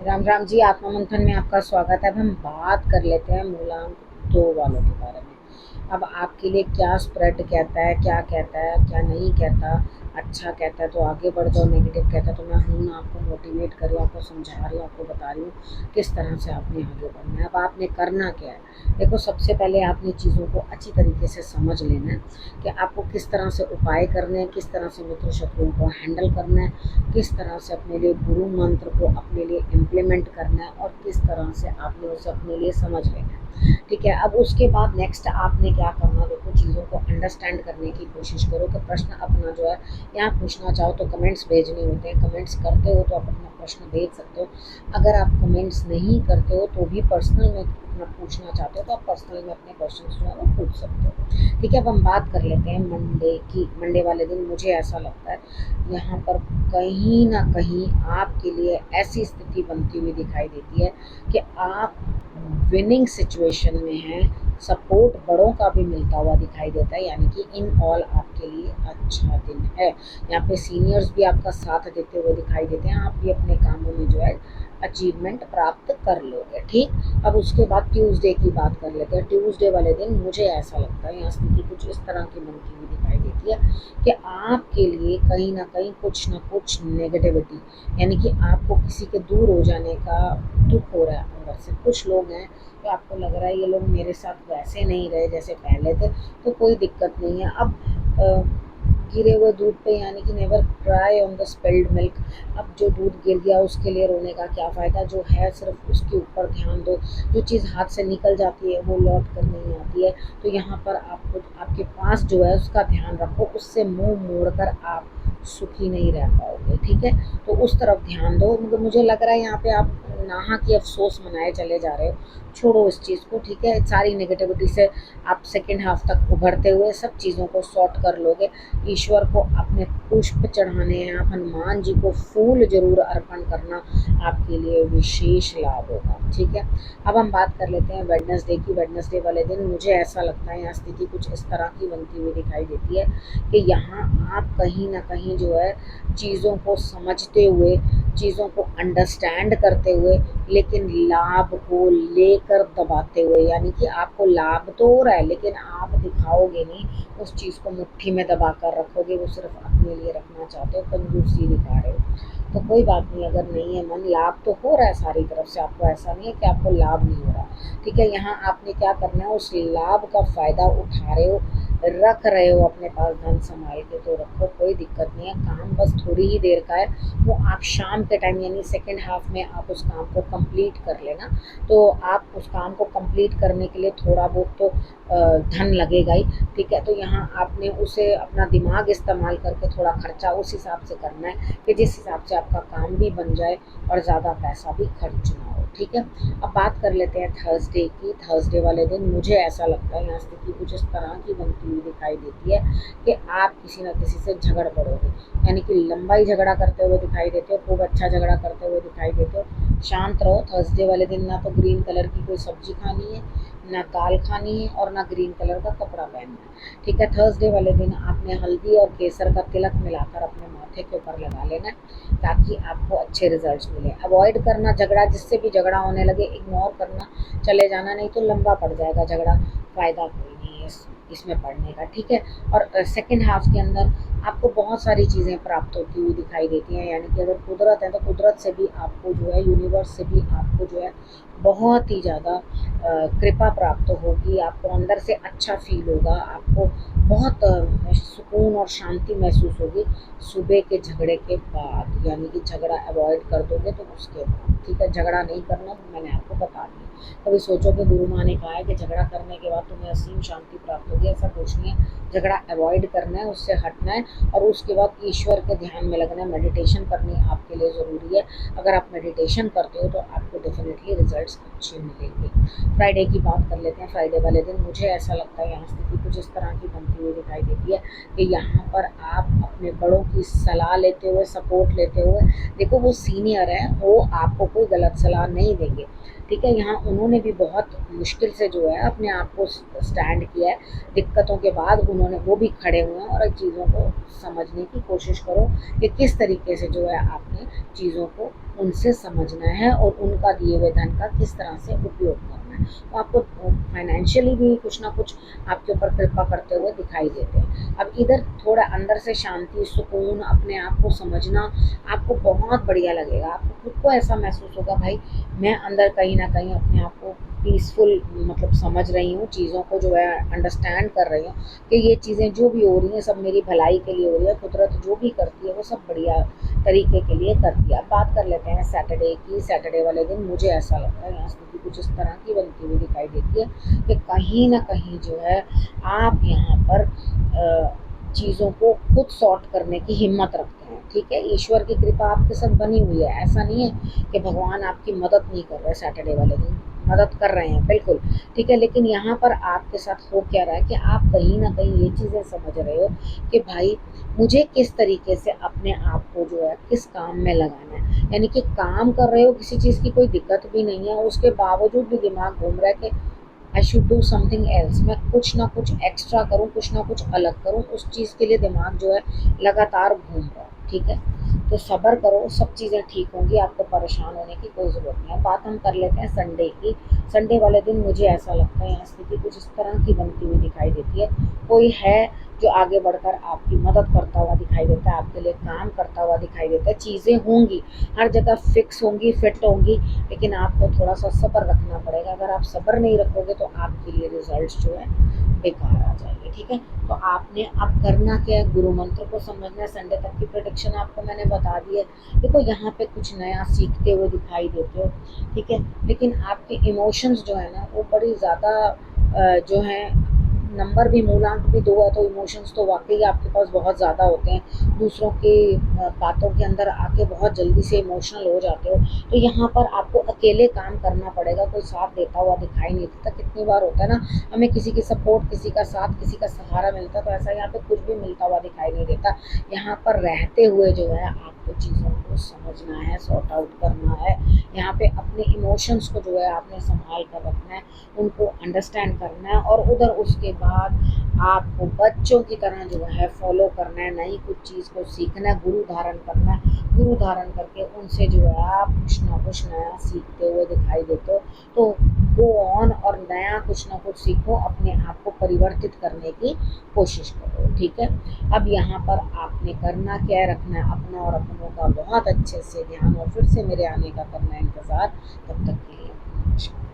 राम राम जी। आत्मा मंथन में आपका स्वागत है। अब हम बात कर लेते हैं मूलांक दो वालों के बारे में। अब आपके लिए क्या स्प्रेड कहता है, क्या कहता है, क्या नहीं कहता, अच्छा कहता है तो आगे बढ़ जाओ, नेगेटिव कहता है तो मैं हूँ ना आपको मोटिवेट कर रही हूँ, आपको समझा रही हूँ, आपको बता रही हूँ किस तरह से आपने आगे बढ़ना है। अब आपने करना क्या है, देखो सबसे पहले आपने चीज़ों को अच्छी तरीके से समझ लेना है कि आपको किस तरह से उपाय करने हैं, किस तरह से मित्र शत्रुओं को हैंडल करना है, किस तरह से अपने लिए गुरु मंत्र को अपने लिए इम्प्लीमेंट करना है और किस तरह से आपने उसे अपने लिए समझ लेना है। ठीक है, अब उसके बाद नेक्स्ट आपने क्या करना, देखो चीज़ों को अंडरस्टैंड करने की कोशिश करो कि प्रश्न अपना जो है यहाँ पूछना चाहो तो कमेंट्स भेजने होते हैं, कमेंट्स करते हो तो आप अपना प्रश्न भेज सकते हो। अगर आप कमेंट्स नहीं करते हो तो भी पर्सनल में अपना पूछना चाहते हो तो आप पर्सनल में अपने क्वेश्चन जो है वो पूछ सकते हो। ठीक है, अब हम बात कर लेते हैं मंडे की। मंडे वाले दिन मुझे ऐसा लगता है यहाँ पर कहीं ना कहीं आपके लिए ऐसी स्थिति बनती हुई दिखाई देती है कि आप विनिंग सिचुएशन में हैं, सपोर्ट बड़ों का भी मिलता हुआ दिखाई देता है, यानी कि इन ऑल आपके लिए अच्छा दिन है। यहाँ पे सीनियर्स भी आपका साथ देते हुए दिखाई देते हैं, आप भी अपने कामों में जो है अचीवमेंट प्राप्त कर लोगे। ठीक, अब उसके बाद ट्यूसडे की बात कर लेते हैं। ट्यूसडे वाले दिन मुझे ऐसा लगता है यहाँ स्थिति कुछ इस तरह की बनती हुई दिखाई देती है कि आपके लिए कहीं ना कहीं कुछ ना कुछ नेगेटिविटी, यानी कि आपको किसी के दूर हो जाने का दुख हो रहा है अंदर से। कुछ लोग हैं तो आपको लग रहा है ये लोग मेरे साथ वैसे नहीं रहे जैसे पहले थे, तो कोई दिक्कत नहीं है। अब गिरे हुए दूध पे, यानी कि never cry on the spilled milk. अब जो दूध गिर गया उसके लिए रोने का क्या फ़ायदा, जो है सिर्फ उसके ऊपर ध्यान दो। जो चीज़ हाथ से निकल जाती है वो लौट कर नहीं आती है, तो यहाँ पर आपको आपके पास जो है उसका ध्यान रखो, उससे मुंह मोड़कर आप सुखी नहीं रह पाओगे। ठीक है, तो उस तरफ ध्यान दो। मुझे लग रहा है यहाँ पे आप नाहा की अफसोस मनाए चले जा रहे हो, छोड़ो इस चीज़ को। ठीक है, सारी नेगेटिविटी से आप सेकेंड हाफ तक उभरते हुए सब चीज़ों को सॉर्ट कर लोगे। ईश्वर को अपने पुष्प चढ़ाने हैं, आप हनुमान जी को फूल जरूर अर्पण करना, आपके लिए विशेष लाभ होगा। ठीक है, अब हम बात कर लेते हैं वेडनेसडे की। वेडनेसडे वाले दिन मुझे ऐसा लगता है यहाँ स्थिति कुछ इस तरह की बनती हुई दिखाई देती है कि यहाँ आप कहीं ना कहीं जो है चीज़ों को समझते हुए, चीज़ों को अंडरस्टैंड करते हुए, लेकिन लाभ को लेकर दबाते हुए, यानी कि आपको लाभ तो हो रहा है लेकिन आप दिखाओगे नहीं, उस चीज़ को मुट्ठी में दबा कर रखोगे, वो सिर्फ अपने लिए रखना चाहते हो, कंजूसी दिखा रहे हो। तो कोई बात नहीं, अगर नहीं है मन, लाभ तो हो रहा है सारी तरफ से, आपको ऐसा नहीं है कि आपको लाभ नहीं हो रहा। ठीक है, यहाँ आपने क्या करना है, उस लाभ का फ़ायदा उठा रहे हो, रख रहे हो अपने पास धन संभाल के तो रखो, कोई दिक्कत नहीं है। काम बस थोड़ी ही देर का है, वो आप शाम के टाइम यानी सेकेंड हाफ में आप उस काम को कंप्लीट कर लेना। तो आप उस काम को कंप्लीट करने के लिए थोड़ा बहुत तो धन लगेगा ही। ठीक है, तो यहाँ आपने उसे अपना दिमाग इस्तेमाल करके थोड़ा खर्चा उस हिसाब से करना है कि जिस हिसाब से आपका काम भी बन जाए और ज़्यादा पैसा भी खर्च ना हो। ठीक है, अब बात कर लेते हैं थर्सडे की। थर्सडे वाले दिन मुझे ऐसा लगता है यहाँ स्थिति कुछ इस तरह की बनती हुई दिखाई देती है कि आप किसी न किसी से झगड़ पड़ोगे, यानी कि लंबा ही झगड़ा करते हुए दिखाई देते हो, खूब अच्छा झगड़ा करते हुए दिखाई देते हो। शांत रहो थर्सडे वाले दिन, ना तो ग्रीन कलर की कोई सब्जी खानी है, ना दाल खानी है और ना ग्रीन कलर का कपड़ा पहनना है। ठीक है, थर्सडे वाले दिन आपने हल्दी और केसर का तिलक मिलाकर अपने माथे के ऊपर लगा लेना है ताकि आपको अच्छे रिजल्ट्स मिले। अवॉइड करना झगड़ा, जिससे भी झगड़ा होने लगे इग्नोर करना, चले जाना, नहीं तो लंबा पड़ जाएगा झगड़ा, फ़ायदा कोई नहीं है इसमें पढ़ने का। ठीक है, और सेकेंड हाफ के अंदर आपको बहुत सारी चीज़ें प्राप्त होती हुई दिखाई देती हैं, यानी कि अगर कुदरत है तो कुदरत से भी आपको जो है, यूनिवर्स से भी आपको जो है बहुत ही ज़्यादा कृपा प्राप्त होगी, आपको अंदर से अच्छा फील होगा, आपको बहुत सुकून और शांति महसूस होगी सुबह के झगड़े के बाद, यानी कि झगड़ा अवॉइड कर दोगे तो उसके बाद। ठीक है, झगड़ा नहीं करना तो मैंने आपको बता दिया। कभी सोचो कि गुरु माँ ने कहा है कि झगड़ा करने के बाद तुम्हें असीम शांति प्राप्त होगी, ऐसा कुछ नहीं है। झगड़ा अवॉइड करना है, उससे हटना है और उसके बाद ईश्वर के ध्यान में लगना है, मेडिटेशन करनी आपके लिए ज़रूरी है। अगर आप मेडिटेशन करते हो तो आपको डेफिनेटली रिजल्ट्स अच्छे मिलेंगे। फ्राइडे की बात कर लेते हैं। फ्राइडे वाले दिन मुझे ऐसा लगता है यहाँ स्थिति कुछ इस तरह की बनती हुई दिखाई देती है कि यहाँ पर आप अपने बड़ों की सलाह लेते हुए, सपोर्ट लेते हुए, देखो वो सीनियर है, वो आपको कोई गलत सलाह नहीं देंगे। ठीक है, यहाँ उन्होंने भी बहुत मुश्किल से जो है अपने आप को स्टैंड किया है, दिक्कतों के बाद उन्होंने, वो भी खड़े हुए हैं और चीज़ों को समझने की कोशिश करो कि किस तरीके से जो है आपने चीज़ों को उनसे समझना है और उनका दिए हुए धन का किस तरह से उपयोग करना है। तो आपको फाइनेंशियली भी कुछ ना कुछ आपके ऊपर कृपा करते हुए दिखाई देते हैं। अब इधर थोड़ा अंदर से शांति, सुकून, अपने आप को समझना आपको बहुत बढ़िया लगेगा। आपको खुद को ऐसा महसूस होगा, भाई मैं अंदर कहीं न कहीं अपने आप को पीसफुल मतलब समझ रही हूँ, चीज़ों को जो है अंडरस्टैंड कर रही हूँ कि ये चीज़ें जो भी हो रही हैं सब मेरी भलाई के लिए हो रही है। कुदरत जो भी करती है वो सब बढ़िया तरीके के लिए करती है। अब बात कर लेते हैं सैटरडे की। सैटरडे वाले दिन मुझे ऐसा लगता है यहाँ स्थिति कुछ इस तरह की बनती हुई दिखाई देती है कि कहीं न कहीं जो है आप यहाँ पर चीज़ों को खुद सॉर्ट करने की हिम्मत रखते हैं। ठीक है, ईश्वर की कृपा आपके साथ बनी हुई है। ऐसा नहीं है कि भगवान आपकी मदद नहीं कर रहे, सैटरडे वाले दिन मदद कर रहे हैं बिल्कुल। ठीक है, लेकिन यहाँ पर आपके साथ हो क्या रहा है कि आप कहीं न कहीं ये चीज़ें समझ रहे हो कि भाई मुझे किस तरीके से अपने आप को जो है किस काम में लगाना है। यानी कि काम कर रहे हो, किसी चीज़ की कोई दिक्कत भी नहीं है, उसके बावजूद भी दिमाग घूम रहा है कि I should do something else, मैं कुछ ना कुछ एक्स्ट्रा करूँ, कुछ ना कुछ अलग करूँ। उस चीज़ के लिए दिमाग जो है लगातार घूम रहा है। ठीक है, तो सब्र करो, सब चीज़ें ठीक होंगी, आपको परेशान होने की कोई ज़रूरत नहीं है। बात हम कर लेते हैं संडे की। संडे वाले दिन मुझे ऐसा लगता है यहाँ स्थिति कुछ इस तरह की बनती हुई दिखाई देती है। कोई है जो आगे बढ़कर आपकी मदद करता हुआ दिखाई देता है, आपके लिए काम करता हुआ दिखाई देता है। चीज़ें होंगी, हर जगह फिक्स होंगी, फिट होंगी, लेकिन आपको थोड़ा सा सब्र रखना पड़ेगा। अगर आप सब्र नहीं रखोगे तो आपके लिए रिजल्ट्स जो है बेकार आ जाएंगे। ठीक है, तो आपने अब करना क्या है, गुरु मंत्र को समझना है। संडे तक की प्रेडिक्शन आपको मैंने बता दी है। देखो यहाँ पे कुछ नया सीखते हुए दिखाई देते हो। ठीक है, लेकिन आपके इमोशंस जो है ना वो बड़ी ज़्यादा जो है, नंबर भी मूलांक भी 2 है तो इमोशंस तो वाक़ई आपके पास बहुत ज़्यादा होते हैं। दूसरों की बातों के अंदर आके बहुत जल्दी से इमोशनल हो जाते हो। तो यहाँ पर आपको अकेले काम करना पड़ेगा, कोई साथ देता हुआ दिखाई नहीं देता। कितनी बार होता है ना, हमें किसी की सपोर्ट, किसी का साथ, किसी का सहारा मिलता है, तो ऐसा यहाँ पे कुछ भी मिलता हुआ दिखाई नहीं देता। यहाँ पर रहते हुए जो है आपको चीज़ों को समझना है, सॉर्ट आउट करना है। यहाँ पे अपने इमोशंस को जो है आपने संभाल कर रखना है, उनको अंडरस्टैंड करना है और उधर उसके बाद आपको बच्चों की तरह जो है फॉलो करना है, नई कुछ चीज़ को सीखना है, गुरु धारण करना है। गुरु धारण करके उनसे जो है आप कुछ ना कुछ नया सीखते हुए दिखाई देते हो। तो गो ऑन और नया कुछ ना कुछ सीखो, अपने आप को परिवर्तित करने की कोशिश करो। ठीक है, अब यहाँ पर आपने करना क्या है, रखना है अपना और अपनों का बहुत अच्छे से ध्यान और फिर से मेरे आने का करना है इंतज़ार। तब तक के लिए नमस्कार।